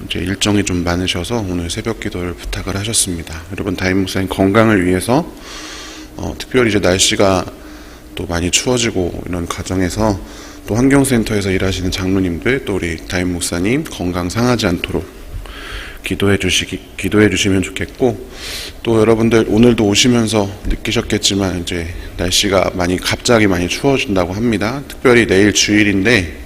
이제 일정이 좀 많으셔서 오늘 새벽 기도를 부탁을 하셨습니다. 여러분 담임 목사님 건강을 위해서 특별히 이제 날씨가 또 많이 추워지고 이런 과정에서 또 환경센터에서 일하시는 장로님들 또 우리 담임 목사님 건강 상하지 않도록 기도해 주시면 좋겠고, 또 여러분들 오늘도 오시면서 느끼셨겠지만 이제 날씨가 갑자기 많이 추워진다고 합니다. 특별히 내일 주일인데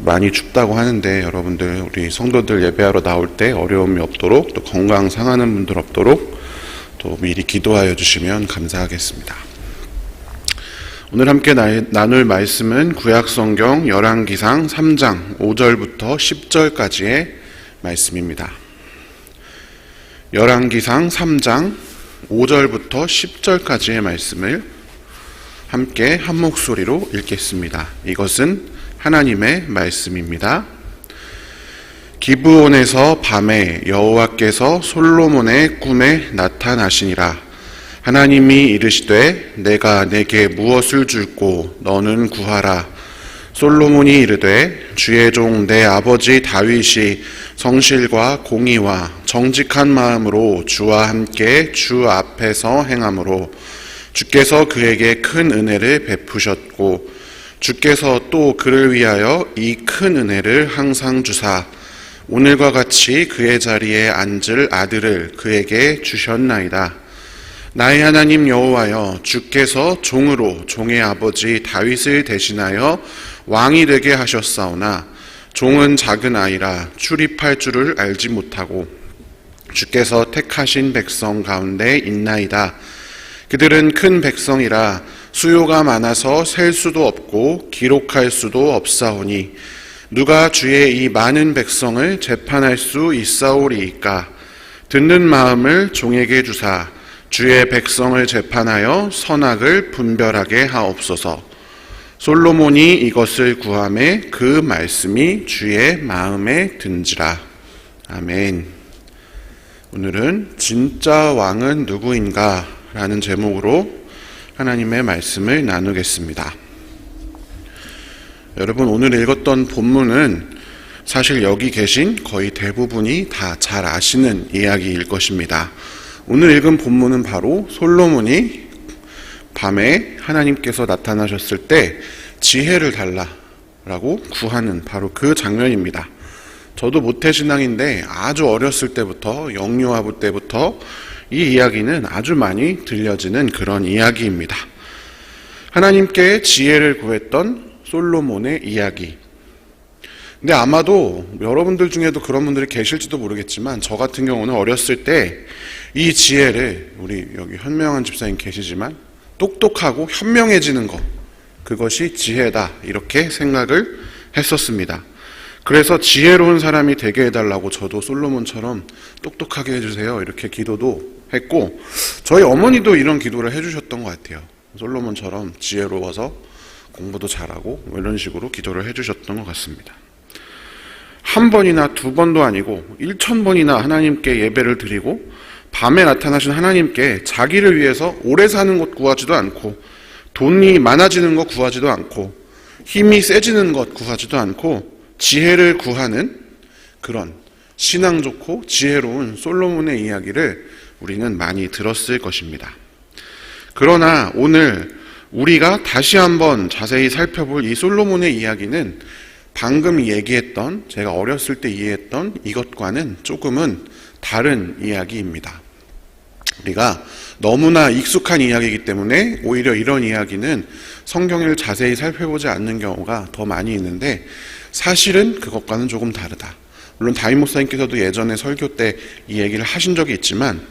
많이 춥다고 하는데 여러분들 우리 성도들 예배하러 나올 때 어려움이 없도록 또 건강 상하는 분들 없도록 또 미리 기도하여 주시면 감사하겠습니다. 오늘 함께 나눌 말씀은 구약성경 열왕기상 3장 5절부터 10절까지의 말씀입니다. 열왕기상 3장 5절부터 10절까지의 말씀을 함께 한 목소리로 읽겠습니다. 이것은 하나님의 말씀입니다. 기브온에서 밤에 여호와께서 솔로몬의 꿈에 나타나시니라. 하나님이 이르시되 내가 내게 무엇을 줄꼬 너는 구하라. 솔로몬이 이르되 주의 종 내 아버지 다윗이 성실과 공의와 정직한 마음으로 주와 함께 주 앞에서 행함으로 주께서 그에게 큰 은혜를 베푸셨고 주께서 또 그를 위하여 이 큰 은혜를 항상 주사 오늘과 같이 그의 자리에 앉을 아들을 그에게 주셨나이다. 나의 하나님 여호와여, 주께서 종으로 종의 아버지 다윗을 대신하여 왕이 되게 하셨사오나 종은 작은 아이라 출입할 줄을 알지 못하고 주께서 택하신 백성 가운데 있나이다. 그들은 큰 백성이라 수요가 많아서 셀 수도 없고 기록할 수도 없사오니 누가 주의 이 많은 백성을 재판할 수 있사오리이까. 듣는 마음을 종에게 주사 주의 백성을 재판하여 선악을 분별하게 하옵소서. 솔로몬이 이것을 구하매 그 말씀이 주의 마음에 든지라. 아멘. 오늘은 진짜 왕은 누구인가 라는 제목으로 하나님의 말씀을 나누겠습니다. 여러분, 오늘 읽었던 본문은 사실 여기 계신 거의 대부분이 다 잘 아시는 이야기일 것입니다. 오늘 읽은 본문은 바로 솔로몬이 밤에 하나님께서 나타나셨을 때 지혜를 달라라고 구하는 바로 그 장면입니다. 저도 모태신앙인데 아주 어렸을 때부터 영유아부 때부터 이 이야기는 아주 많이 들려지는 그런 이야기입니다. 하나님께 지혜를 구했던 솔로몬의 이야기. 근데 아마도 여러분들 중에도 그런 분들이 계실지도 모르겠지만 저 같은 경우는 어렸을 때 이 지혜를, 우리 여기 현명한 집사님 계시지만 똑똑하고 현명해지는 것, 그것이 지혜다 이렇게 생각을 했었습니다. 그래서 지혜로운 사람이 되게 해달라고 저도 솔로몬처럼 똑똑하게 해주세요 이렇게 기도도 했고, 저희 어머니도 이런 기도를 해주셨던 것 같아요. 솔로몬처럼 지혜로워서 공부도 잘하고 이런 식으로 기도를 해주셨던 것 같습니다. 한 번이나 두 번도 아니고 1000번이나 하나님께 예배를 드리고 밤에 나타나신 하나님께 자기를 위해서 오래 사는 것 구하지도 않고 돈이 많아지는 것 구하지도 않고 힘이 세지는 것 구하지도 않고 지혜를 구하는 그런 신앙 좋고 지혜로운 솔로몬의 이야기를 우리는 많이 들었을 것입니다. 그러나 오늘 우리가 다시 한번 자세히 살펴볼 이 솔로몬의 이야기는 방금 얘기했던, 제가 어렸을 때 이해했던 이것과는 조금은 다른 이야기입니다. 우리가 너무나 익숙한 이야기이기 때문에 오히려 이런 이야기는 성경을 자세히 살펴보지 않는 경우가 더 많이 있는데, 사실은 그것과는 조금 다르다. 물론 담임 목사님께서도 예전에 설교 때 이 얘기를 하신 적이 있지만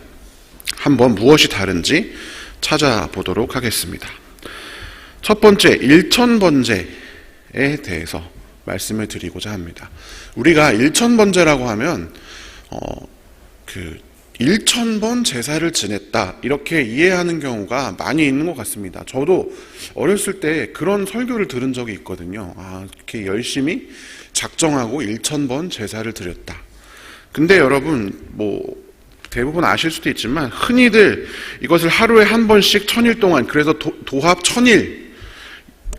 한번 무엇이 다른지 찾아보도록 하겠습니다. 첫 번째, 1000번제에 대해서 말씀을 드리고자 합니다. 우리가 1000번제라고 하면 1000번 제사를 지냈다 이렇게 이해하는 경우가 많이 있는 것 같습니다. 저도 어렸을 때 그런 설교를 들은 적이 있거든요. 이렇게 열심히 작정하고 1000번 제사를 드렸다. 근데 여러분, 대부분 아실 수도 있지만 흔히들 이것을 하루에 한 번씩 1000일 동안, 그래서 도합 1000일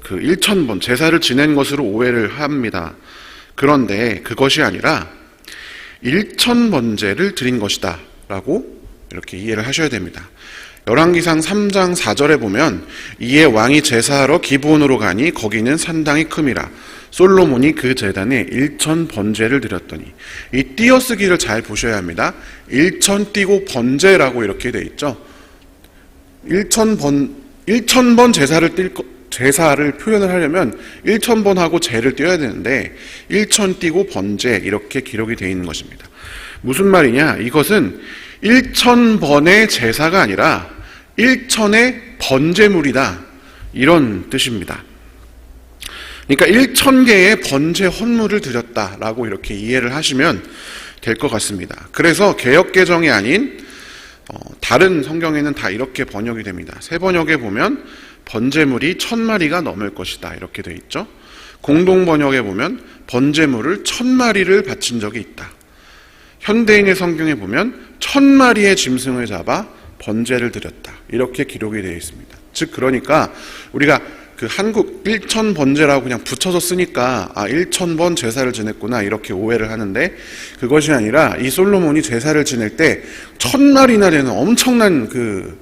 1000번 제사를 지낸 것으로 오해를 합니다. 그런데 그것이 아니라 1,000번제를 드린 것이다 라고 이렇게 이해를 하셔야 됩니다. 열왕기상 3장 4절에 보면 이에 왕이 제사하러 기브온으로 가니 거기는 산당이 큼이라 솔로몬이 그 제단에 1,000번제를 드렸더니, 이 띄어쓰기를 잘 보셔야 합니다. 1,000 띄고 번제라고 이렇게 돼 있죠. 1,000번 제사를 표현을 하려면 1,000번 하고 제를 띄어야 되는데 1,000 띄고 번제 이렇게 기록이 되어 있는 것입니다. 무슨 말이냐? 이것은 1,000번의 제사가 아니라 1,000의 번제물이다, 이런 뜻입니다. 그러니까 1,000개의 번제 헌물을 드렸다라고 이렇게 이해를 하시면 될 것 같습니다. 그래서 개역개정이 아닌 다른 성경에는 다 이렇게 번역이 됩니다. 새 번역에 보면 번제물이 1,000마리가 넘을 것이다 이렇게 되어 있죠. 공동 번역에 보면 번제물을 1,000마리를 바친 적이 있다. 현대인의 성경에 보면 1,000마리의 짐승을 잡아 번제를 드렸다 이렇게 기록이 되어 있습니다. 즉 그러니까 우리가 그 한국 1,000번제라고 그냥 붙여서 쓰니까 1,000번 제사를 지냈구나 이렇게 오해를 하는데, 그것이 아니라 이 솔로몬이 제사를 지낼 때 1,000마리나 되는 엄청난 그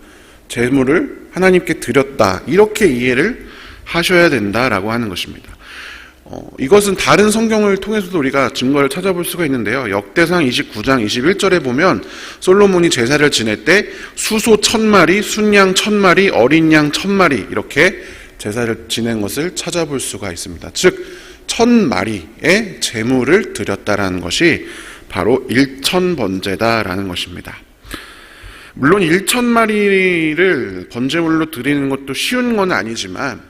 제물을 하나님께 드렸다 이렇게 이해를 하셔야 된다라고 하는 것입니다. 이것은 다른 성경을 통해서도 우리가 증거를 찾아볼 수가 있는데요. 역대상 29장 21절에 보면 솔로몬이 제사를 지낼 때 수소 1,000마리, 순양 1,000마리, 어린 양 1,000마리 이렇게 제사를 지낸 것을 찾아볼 수가 있습니다. 즉 1,000마리의 제물을 드렸다라는 것이 바로 1,000번제다라는 것입니다. 물론 1,000마리를 번제물로 드리는 것도 쉬운 건 아니지만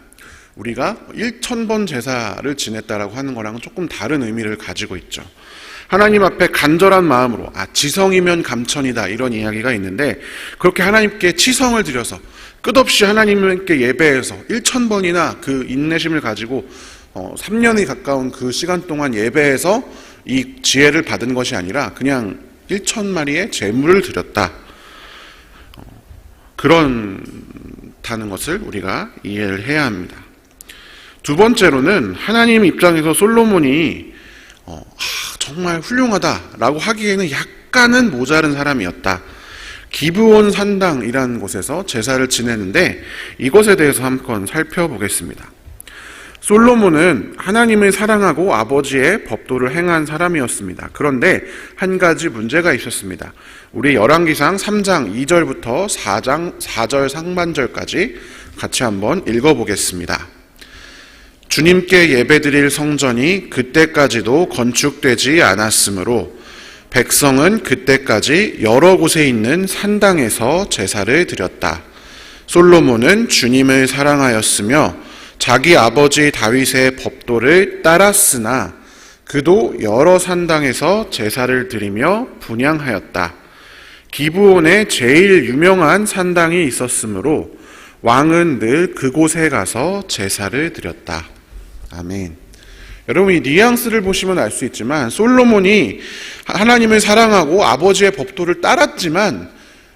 우리가 1,000번 제사를 지냈다라고 하는 거랑은 조금 다른 의미를 가지고 있죠. 하나님 앞에 간절한 마음으로 지성이면 감천이다 이런 이야기가 있는데, 그렇게 하나님께 치성을 드려서 끝없이 하나님께 예배해서 1,000번이나 그 인내심을 가지고 3년이 가까운 그 시간 동안 예배해서 이 지혜를 받은 것이 아니라 그냥 1,000마리의 제물을 드렸다, 그렇다는 것을 우리가 이해를 해야 합니다. 두 번째로는 하나님 입장에서 솔로몬이 정말 훌륭하다라고 하기에는 약간은 모자른 사람이었다. 기브온 산당이라는 곳에서 제사를 지내는데 이것에 대해서 한번 살펴보겠습니다. 솔로몬은 하나님을 사랑하고 아버지의 법도를 행한 사람이었습니다. 그런데 한 가지 문제가 있었습니다. 우리 열왕기상 3장 2절부터 4절 상반절까지 같이 한번 읽어보겠습니다. 주님께 예배드릴 성전이 그때까지도 건축되지 않았으므로 백성은 그때까지 여러 곳에 있는 산당에서 제사를 드렸다. 솔로몬은 주님을 사랑하였으며 자기 아버지 다윗의 법도를 따랐으나 그도 여러 산당에서 제사를 드리며 분향하였다. 기브온에 제일 유명한 산당이 있었으므로 왕은 늘 그곳에 가서 제사를 드렸다. 아멘. 여러분, 이 뉘앙스를 보시면 알 수 있지만 솔로몬이 하나님을 사랑하고 아버지의 법도를 따랐지만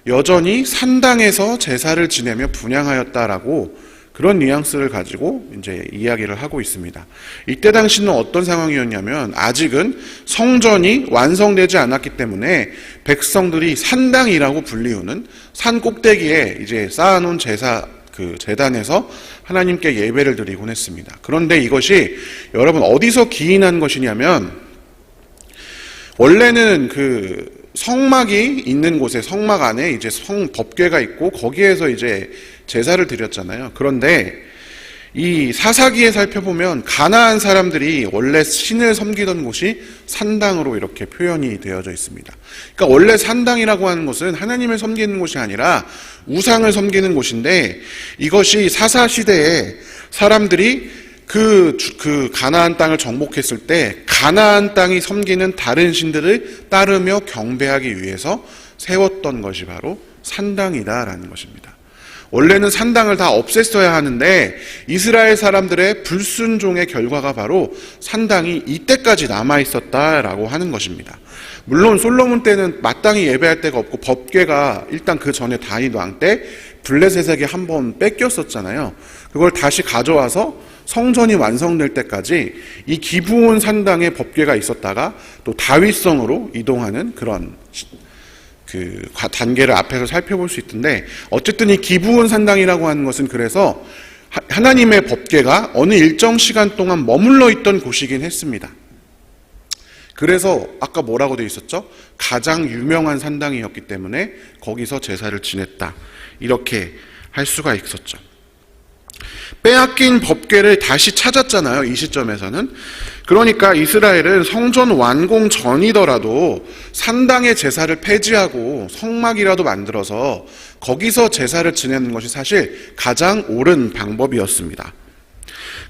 여전히 산당에서 제사를 지내며 분향하였다라고 그런 뉘앙스를 가지고 이제 이야기를 하고 있습니다. 이때 당시는 어떤 상황이었냐면 아직은 성전이 완성되지 않았기 때문에 백성들이 산당이라고 불리우는 산 꼭대기에 이제 쌓아놓은 제단에서 하나님께 예배를 드리곤 했습니다. 그런데 이것이 여러분 어디서 기인한 것이냐면, 원래는 그 성막이 있는 곳에, 성막 안에 이제 법궤가 있고 거기에서 이제 제사를 드렸잖아요. 그런데 이 사사기에 살펴보면 가나안 사람들이 원래 신을 섬기던 곳이 산당으로 이렇게 표현이 되어져 있습니다. 그러니까 원래 산당이라고 하는 것은 하나님을 섬기는 곳이 아니라 우상을 섬기는 곳인데, 이것이 사사 시대에 사람들이 그 가나안 땅을 정복했을 때 가나안 땅이 섬기는 다른 신들을 따르며 경배하기 위해서 세웠던 것이 바로 산당이다라는 것입니다. 원래는 산당을 다 없앴어야 하는데 이스라엘 사람들의 불순종의 결과가 바로 산당이 이때까지 남아있었다라고 하는 것입니다. 물론 솔로몬 때는 마땅히 예배할 데가 없고 법궤가 일단 그 전에 다윗 왕 때 블레셋에게 한번 뺏겼었잖아요. 그걸 다시 가져와서 성전이 완성될 때까지 이 기브온 산당의 법궤가 있었다가 또 다윗성으로 이동하는 그런 단계를 앞에서 살펴볼 수 있던데, 어쨌든 이 기브온 산당이라고 하는 것은 그래서 하나님의 법궤가 어느 일정 시간 동안 머물러 있던 곳이긴 했습니다. 그래서 아까 뭐라고 되어 있었죠? 가장 유명한 산당이었기 때문에 거기서 제사를 지냈다, 이렇게 할 수가 있었죠. 빼앗긴 법궤를 다시 찾았잖아요, 이 시점에서는. 그러니까 이스라엘은 성전 완공 전이더라도 산당의 제사를 폐지하고 성막이라도 만들어서 거기서 제사를 지내는 것이 사실 가장 옳은 방법이었습니다.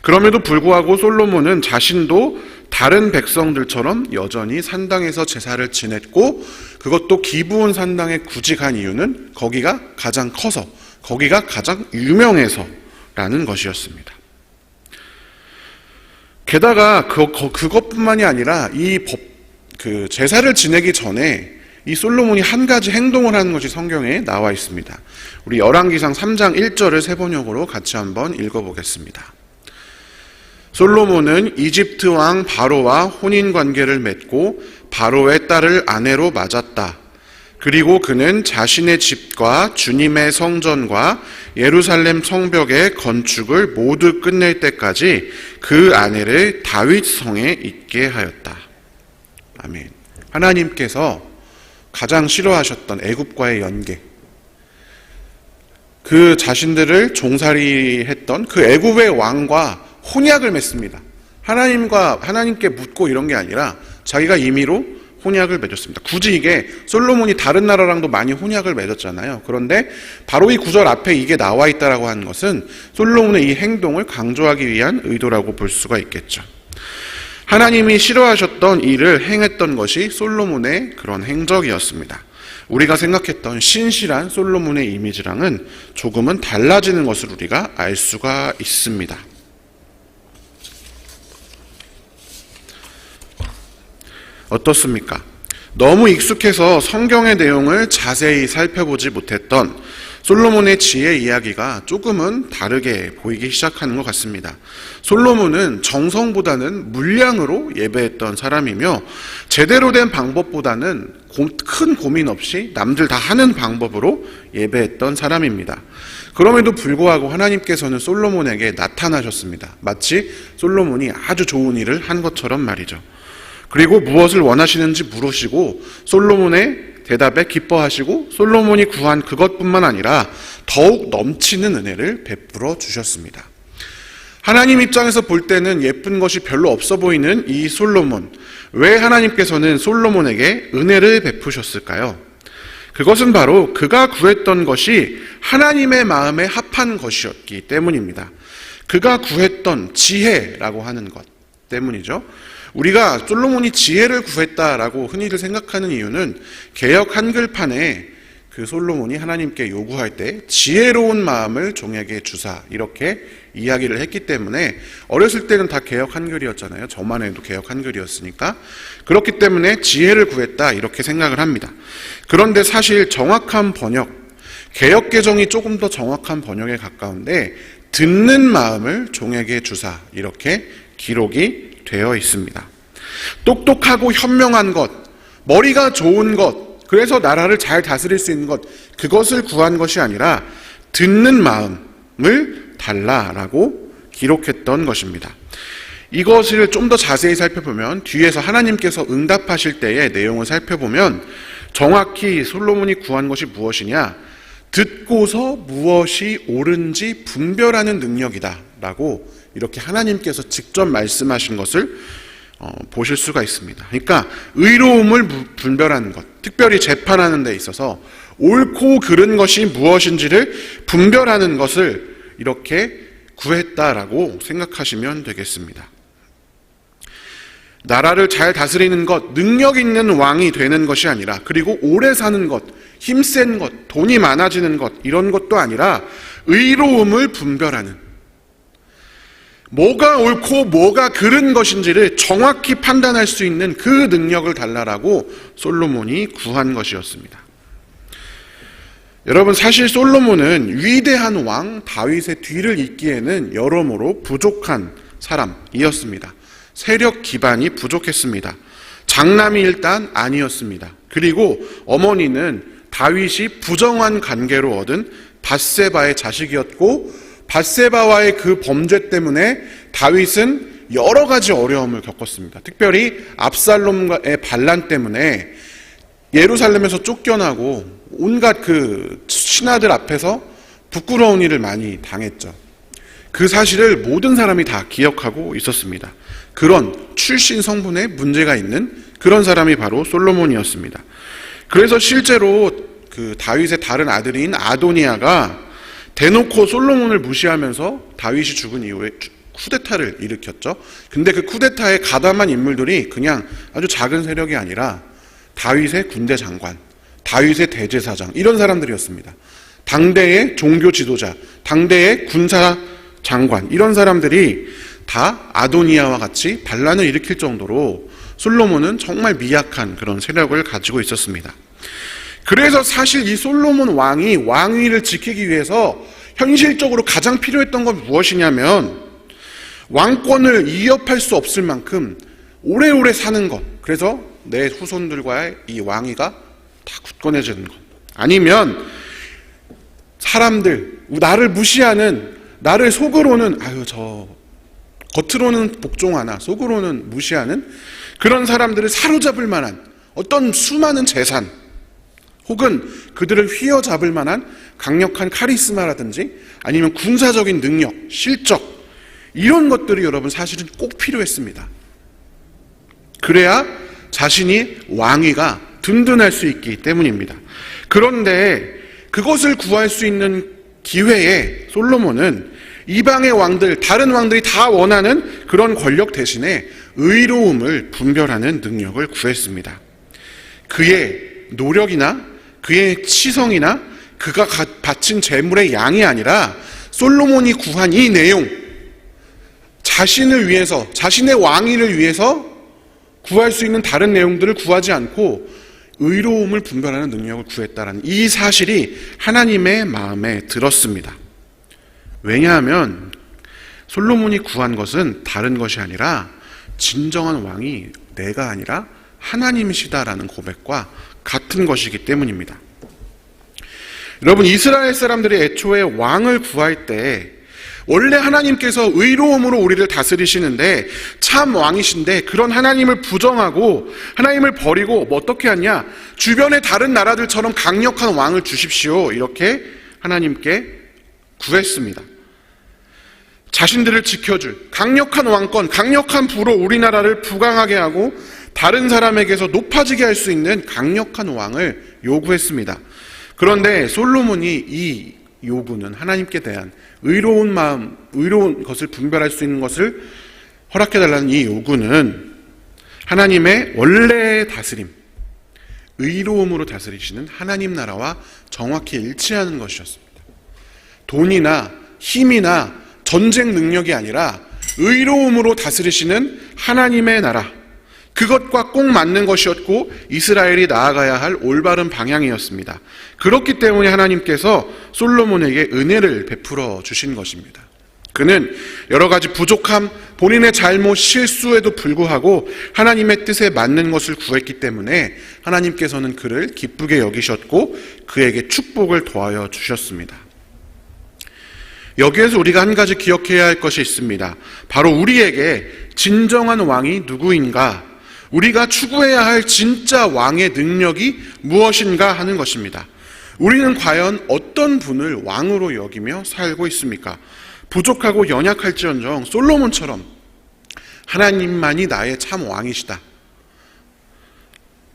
그럼에도 불구하고 솔로몬은 자신도 다른 백성들처럼 여전히 산당에서 제사를 지냈고, 그것도 기브온 산당에 굳이 간 이유는 거기가 가장 커서, 거기가 가장 유명해서 라는 것이었습니다. 게다가 그것뿐만이 아니라 제사를 지내기 전에 이 솔로몬이 한 가지 행동을 하는 것이 성경에 나와 있습니다. 우리 열왕기상 3장 1절을 세 번역으로 같이 한번 읽어보겠습니다. 솔로몬은 이집트 왕 바로와 혼인관계를 맺고 바로의 딸을 아내로 맞았다. 그리고 그는 자신의 집과 주님의 성전과 예루살렘 성벽의 건축을 모두 끝낼 때까지 그 아내를 다윗 성에 있게 하였다. 아멘. 하나님께서 가장 싫어하셨던 애굽과의 연계, 그 자신들을 종살이했던 그 애굽의 왕과 혼약을 맺습니다. 하나님께 묻고 이런 게 아니라 자기가 임의로 혼약을 맺었습니다. 굳이 이게 솔로몬이 다른 나라랑도 많이 혼약을 맺었잖아요. 그런데 바로 이 구절 앞에 이게 나와 있다라고 하는 것은 솔로몬의 이 행동을 강조하기 위한 의도라고 볼 수가 있겠죠. 하나님이 싫어하셨던 일을 행했던 것이 솔로몬의 그런 행적이었습니다. 우리가 생각했던 신실한 솔로몬의 이미지랑은 조금은 달라지는 것을 우리가 알 수가 있습니다. 어떻습니까? 너무 익숙해서 성경의 내용을 자세히 살펴보지 못했던 솔로몬의 지혜 이야기가 조금은 다르게 보이기 시작하는 것 같습니다. 솔로몬은 정성보다는 물량으로 예배했던 사람이며, 제대로 된 방법보다는 큰 고민 없이 남들 다 하는 방법으로 예배했던 사람입니다. 그럼에도 불구하고 하나님께서는 솔로몬에게 나타나셨습니다. 마치 솔로몬이 아주 좋은 일을 한 것처럼 말이죠. 그리고 무엇을 원하시는지 물으시고 솔로몬의 대답에 기뻐하시고 솔로몬이 구한 그것뿐만 아니라 더욱 넘치는 은혜를 베풀어 주셨습니다. 하나님 입장에서 볼 때는 예쁜 것이 별로 없어 보이는 이 솔로몬, 왜 하나님께서는 솔로몬에게 은혜를 베푸셨을까요? 그것은 바로 그가 구했던 것이 하나님의 마음에 합한 것이었기 때문입니다. 그가 구했던 지혜라고 하는 것 때문이죠. 우리가 솔로몬이 지혜를 구했다라고 흔히들 생각하는 이유는 개역 한글판에 그 솔로몬이 하나님께 요구할 때 지혜로운 마음을 종에게 주사, 이렇게 이야기를 했기 때문에, 어렸을 때는 다 개역 한글이었잖아요. 저만 해도 개역 한글이었으니까. 그렇기 때문에 지혜를 구했다, 이렇게 생각을 합니다. 그런데 사실 정확한 번역, 개역 개정이 조금 더 정확한 번역에 가까운데 듣는 마음을 종에게 주사, 이렇게 기록이 되어 있습니다. 똑똑하고 현명한 것, 머리가 좋은 것, 그래서 나라를 잘 다스릴 수 있는 것, 그것을 구한 것이 아니라 듣는 마음을 달라라고 기록했던 것입니다. 이것을 좀 더 자세히 살펴보면, 뒤에서 하나님께서 응답하실 때의 내용을 살펴보면 정확히 솔로몬이 구한 것이 무엇이냐, 듣고서 무엇이 옳은지 분별하는 능력이다 라고 이렇게 하나님께서 직접 말씀하신 것을 보실 수가 있습니다. 그러니까 의로움을 분별하는 것, 특별히 재판하는 데 있어서 옳고 그른 것이 무엇인지를 분별하는 것을 이렇게 구했다라고 생각하시면 되겠습니다. 나라를 잘 다스리는 것, 능력 있는 왕이 되는 것이 아니라, 그리고 오래 사는 것, 힘센 것, 돈이 많아지는 것, 이런 것도 아니라 의로움을 분별하는, 뭐가 옳고 뭐가 그른 것인지를 정확히 판단할 수 있는 그 능력을 달라라고 솔로몬이 구한 것이었습니다. 여러분, 사실 솔로몬은 위대한 왕 다윗의 뒤를 잇기에는 여러모로 부족한 사람이었습니다. 세력 기반이 부족했습니다. 장남이 일단 아니었습니다. 그리고 어머니는 다윗이 부정한 관계로 얻은 밧세바의 자식이었고, 밧세바와의 그 범죄 때문에 다윗은 여러 가지 어려움을 겪었습니다. 특별히 압살롬의 반란 때문에 예루살렘에서 쫓겨나고 온갖 그 신하들 앞에서 부끄러운 일을 많이 당했죠. 그 사실을 모든 사람이 다 기억하고 있었습니다. 그런 출신 성분에 문제가 있는 그런 사람이 바로 솔로몬이었습니다. 그래서 실제로 그 다윗의 다른 아들인 아도니아가 대놓고 솔로몬을 무시하면서 다윗이 죽은 이후에 쿠데타를 일으켰죠. 근데 그 쿠데타에 가담한 인물들이 그냥 아주 작은 세력이 아니라 다윗의 군대 장관, 다윗의 대제사장, 이런 사람들이었습니다. 당대의 종교 지도자, 당대의 군사 장관, 이런 사람들이 다 아도니아와 같이 반란을 일으킬 정도로 솔로몬은 정말 미약한 그런 세력을 가지고 있었습니다. 그래서 사실 이 솔로몬 왕이 왕위를 지키기 위해서 현실적으로 가장 필요했던 건 무엇이냐면 왕권을 이협할 수 없을 만큼 오래오래 사는 것, 그래서 내 후손들과의 이 왕위가 다 굳건해지는 것, 아니면 사람들, 나를 무시하는, 나를 속으로는 겉으로는 복종하나 속으로는 무시하는 그런 사람들을 사로잡을 만한 어떤 수많은 재산, 혹은 그들을 휘어잡을 만한 강력한 카리스마라든지 아니면 군사적인 능력, 실적, 이런 것들이 여러분 사실은 꼭 필요했습니다. 그래야 자신이 왕위가 든든할 수 있기 때문입니다. 그런데 그것을 구할 수 있는 기회에 솔로몬은 이방의 왕들, 다른 왕들이 다 원하는 그런 권력 대신에 의로움을 분별하는 능력을 구했습니다. 그의 노력이나 그의 치성이나 그가 바친 재물의 양이 아니라 솔로몬이 구한 이 내용, 자신을 위해서, 자신의 왕위를 위해서 구할 수 있는 다른 내용들을 구하지 않고 의로움을 분별하는 능력을 구했다는 이 사실이 하나님의 마음에 들었습니다. 왜냐하면 솔로몬이 구한 것은 다른 것이 아니라 진정한 왕이 내가 아니라 하나님이시다라는 고백과 같은 것이기 때문입니다. 여러분, 이스라엘 사람들이 애초에 왕을 구할 때 원래 하나님께서 의로움으로 우리를 다스리시는데 참 왕이신데 그런 하나님을 부정하고 하나님을 버리고 어떻게 하냐, 주변의 다른 나라들처럼 강력한 왕을 주십시오, 이렇게 하나님께 구했습니다. 자신들을 지켜줄 강력한 왕권, 강력한 부로 우리나라를 부강하게 하고 다른 사람에게서 높아지게 할 수 있는 강력한 왕을 요구했습니다. 그런데 솔로몬이 이 요구는, 하나님께 대한 의로운 마음, 의로운 것을 분별할 수 있는 것을 허락해달라는 이 요구는 하나님의 원래의 다스림, 의로움으로 다스리시는 하나님 나라와 정확히 일치하는 것이었습니다. 돈이나 힘이나 전쟁 능력이 아니라 의로움으로 다스리시는 하나님의 나라, 그것과 꼭 맞는 것이었고 이스라엘이 나아가야 할 올바른 방향이었습니다. 그렇기 때문에 하나님께서 솔로몬에게 은혜를 베풀어 주신 것입니다. 그는 여러 가지 부족함, 본인의 잘못, 실수에도 불구하고 하나님의 뜻에 맞는 것을 구했기 때문에 하나님께서는 그를 기쁘게 여기셨고 그에게 축복을 더하여 주셨습니다. 여기에서 우리가 한 가지 기억해야 할 것이 있습니다. 바로 우리에게 진정한 왕이 누구인가, 우리가 추구해야 할 진짜 왕의 능력이 무엇인가 하는 것입니다. 우리는 과연 어떤 분을 왕으로 여기며 살고 있습니까? 부족하고 연약할지언정 솔로몬처럼 하나님만이 나의 참 왕이시다,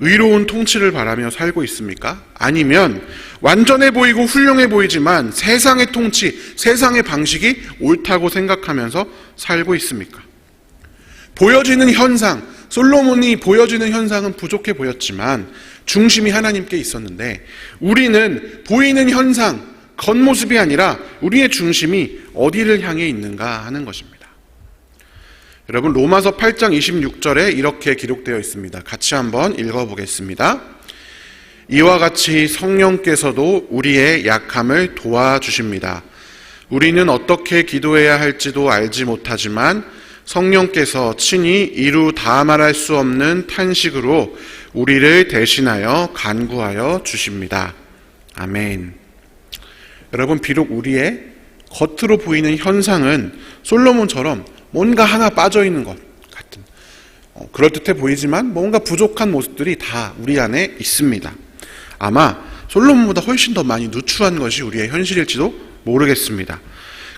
의로운 통치를 바라며 살고 있습니까? 아니면 완전해 보이고 훌륭해 보이지만 세상의 통치, 세상의 방식이 옳다고 생각하면서 살고 있습니까? 보여지는 현상, 솔로몬이 보여지는 현상은 부족해 보였지만 중심이 하나님께 있었는데 우리는 보이는 현상, 겉모습이 아니라 우리의 중심이 어디를 향해 있는가 하는 것입니다. 여러분, 로마서 8장 26절에 이렇게 기록되어 있습니다. 같이 한번 읽어보겠습니다. 이와 같이 성령께서도 우리의 약함을 도와주십니다. 우리는 어떻게 기도해야 할지도 알지 못하지만 성령께서 친히 이루 다 말할 수 없는 탄식으로 우리를 대신하여 간구하여 주십니다. 아멘. 여러분, 비록 우리의 겉으로 보이는 현상은 솔로몬처럼 뭔가 하나 빠져있는 것 같은 그럴듯해 보이지만 뭔가 부족한 모습들이 다 우리 안에 있습니다. 아마 솔로몬보다 훨씬 더 많이 누추한 것이 우리의 현실일지도 모르겠습니다.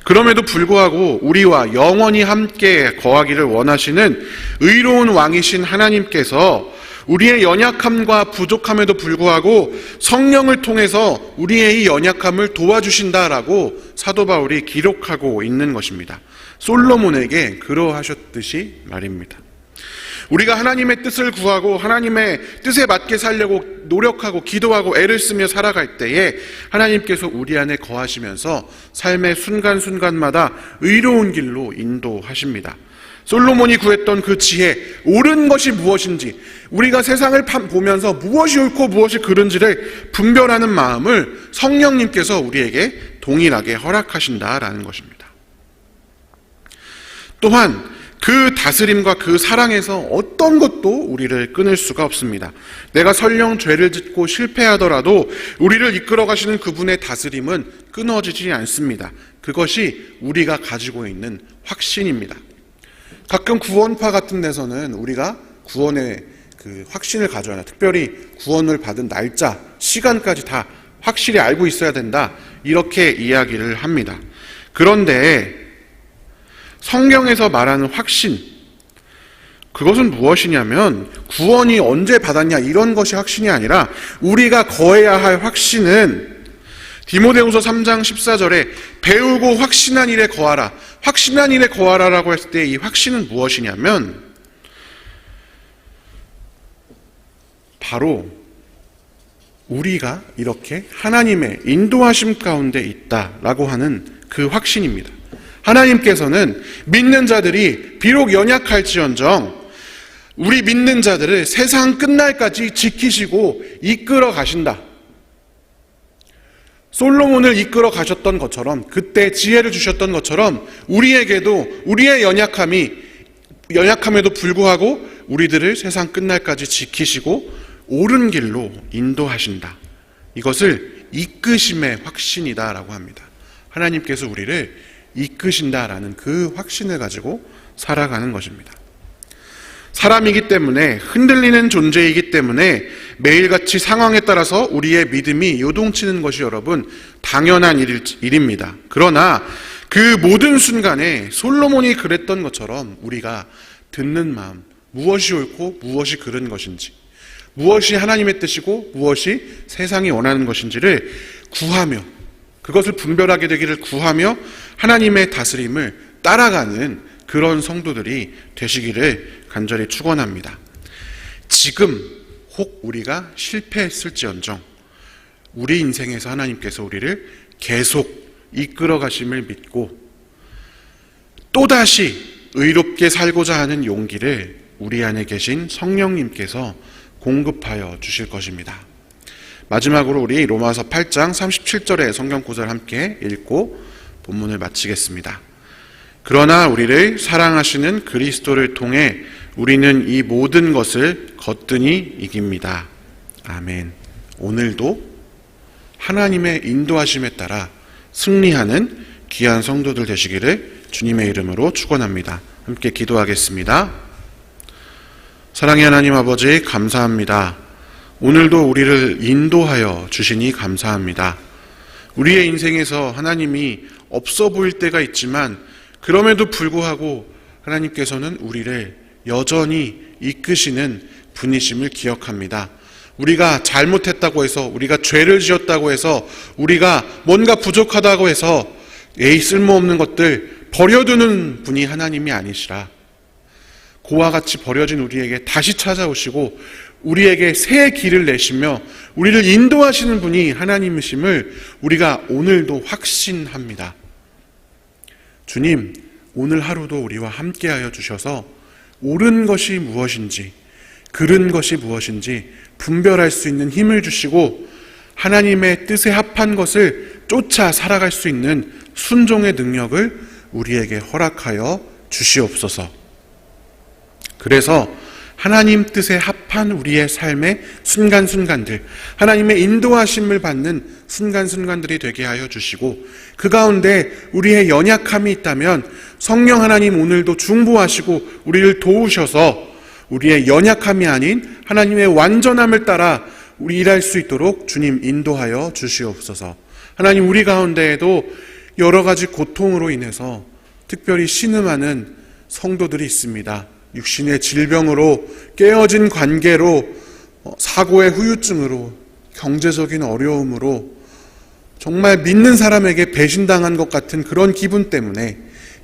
그럼에도 불구하고 우리와 영원히 함께 거하기를 원하시는 의로운 왕이신 하나님께서 우리의 연약함과 부족함에도 불구하고 성령을 통해서 우리의 이 연약함을 도와주신다라고 사도 바울이 기록하고 있는 것입니다. 솔로몬에게 그러하셨듯이 말입니다. 우리가 하나님의 뜻을 구하고 하나님의 뜻에 맞게 살려고 노력하고 기도하고 애를 쓰며 살아갈 때에 하나님께서 우리 안에 거하시면서 삶의 순간순간마다 의로운 길로 인도하십니다. 솔로몬이 구했던 그 지혜, 옳은 것이 무엇인지, 우리가 세상을 보면서 무엇이 옳고 무엇이 그른지를 분별하는 마음을 성령님께서 우리에게 동일하게 허락하신다라는 것입니다. 또한 그 다스림과 그 사랑에서 어떤 것도 우리를 끊을 수가 없습니다. 내가 설령 죄를 짓고 실패하더라도 우리를 이끌어 가시는 그분의 다스림은 끊어지지 않습니다. 그것이 우리가 가지고 있는 확신입니다. 가끔 구원파 같은 데서는 우리가 구원의 그 확신을 가져야 한다. 특별히 구원을 받은 날짜, 시간까지 다 확실히 알고 있어야 된다. 이렇게 이야기를 합니다. 그런데 성경에서 말하는 확신, 그것은 무엇이냐면 구원이 언제 받았냐 이런 것이 확신이 아니라 우리가 거해야 할 확신은 디모데후서 3장 14절에 배우고 확신한 일에 거하라, 확신한 일에 거하라라고 했을 때 이 확신은 무엇이냐면 바로 우리가 이렇게 하나님의 인도하심 가운데 있다라고 하는 그 확신입니다. 하나님께서는 믿는 자들이 비록 연약할지언정 우리 믿는 자들을 세상 끝날까지 지키시고 이끌어 가신다. 솔로몬을 이끌어 가셨던 것처럼, 그때 지혜를 주셨던 것처럼 우리에게도 우리의 연약함에도 불구하고 우리들을 세상 끝날까지 지키시고 옳은 길로 인도하신다. 이것을 이끄심의 확신이다라고 합니다. 하나님께서 우리를 이끄신다라는 그 확신을 가지고 살아가는 것입니다. 사람이기 때문에, 흔들리는 존재이기 때문에 매일같이 상황에 따라서 우리의 믿음이 요동치는 것이 여러분 당연한 일입니다. 그러나 그 모든 순간에 솔로몬이 그랬던 것처럼 우리가 듣는 마음, 무엇이 옳고 무엇이 그른 것인지, 무엇이 하나님의 뜻이고 무엇이 세상이 원하는 것인지를 구하며, 그것을 분별하게 되기를 구하며 하나님의 다스림을 따라가는 그런 성도들이 되시기를 간절히 축원합니다. 지금 혹 우리가 실패했을지언정 우리 인생에서 하나님께서 우리를 계속 이끌어 가심을 믿고 또다시 의롭게 살고자 하는 용기를 우리 안에 계신 성령님께서 공급하여 주실 것입니다. 마지막으로 우리 로마서 8장 37절의 성경 구절 함께 읽고 본문을 마치겠습니다. 그러나 우리를 사랑하시는 그리스도를 통해 우리는 이 모든 것을 거뜬히 이깁니다. 아멘. 오늘도 하나님의 인도하심에 따라 승리하는 귀한 성도들 되시기를 주님의 이름으로 축원합니다. 함께 기도하겠습니다. 사랑의 하나님 아버지, 감사합니다. 오늘도 우리를 인도하여 주시니 감사합니다. 우리의 인생에서 하나님이 없어 보일 때가 있지만 그럼에도 불구하고 하나님께서는 우리를 여전히 이끄시는 분이심을 기억합니다. 우리가 잘못했다고 해서, 우리가 죄를 지었다고 해서, 우리가 뭔가 부족하다고 해서 쓸모없는 것들 버려두는 분이 하나님이 아니시라. 고와 같이 버려진 우리에게 다시 찾아오시고 우리에게 새 길을 내시며 우리를 인도하시는 분이 하나님이심을 우리가 오늘도 확신합니다. 주님, 오늘 하루도 우리와 함께하여 주셔서 옳은 것이 무엇인지, 그른 것이 무엇인지 분별할 수 있는 힘을 주시고 하나님의 뜻에 합한 것을 쫓아 살아갈 수 있는 순종의 능력을 우리에게 허락하여 주시옵소서. 그래서 하나님 뜻에 합한 우리의 삶의 순간순간들, 하나님의 인도하심을 받는 순간순간들이 되게 하여 주시고, 그 가운데 우리의 연약함이 있다면 성령 하나님 오늘도 중보하시고 우리를 도우셔서 우리의 연약함이 아닌 하나님의 완전함을 따라 우리 일할 수 있도록 주님 인도하여 주시옵소서. 하나님, 우리 가운데에도 여러 가지 고통으로 인해서 특별히 신음하는 성도들이 있습니다. 육신의 질병으로, 깨어진 관계로, 사고의 후유증으로, 경제적인 어려움으로, 정말 믿는 사람에게 배신당한 것 같은 그런 기분 때문에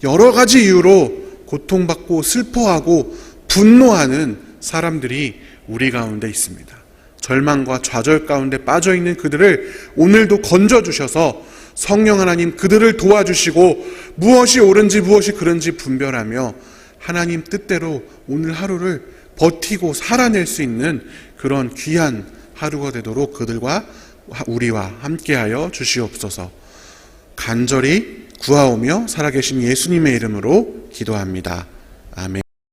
여러 가지 이유로 고통받고 슬퍼하고 분노하는 사람들이 우리 가운데 있습니다. 절망과 좌절 가운데 빠져있는 그들을 오늘도 건져주셔서 성령 하나님 그들을 도와주시고 무엇이 옳은지 무엇이 그른지 분별하며 하나님 뜻대로 오늘 하루를 버티고 살아낼 수 있는 그런 귀한 하루가 되도록 그들과 우리와 함께하여 주시옵소서. 간절히 구하오며 살아계신 예수님의 이름으로 기도합니다. 아멘.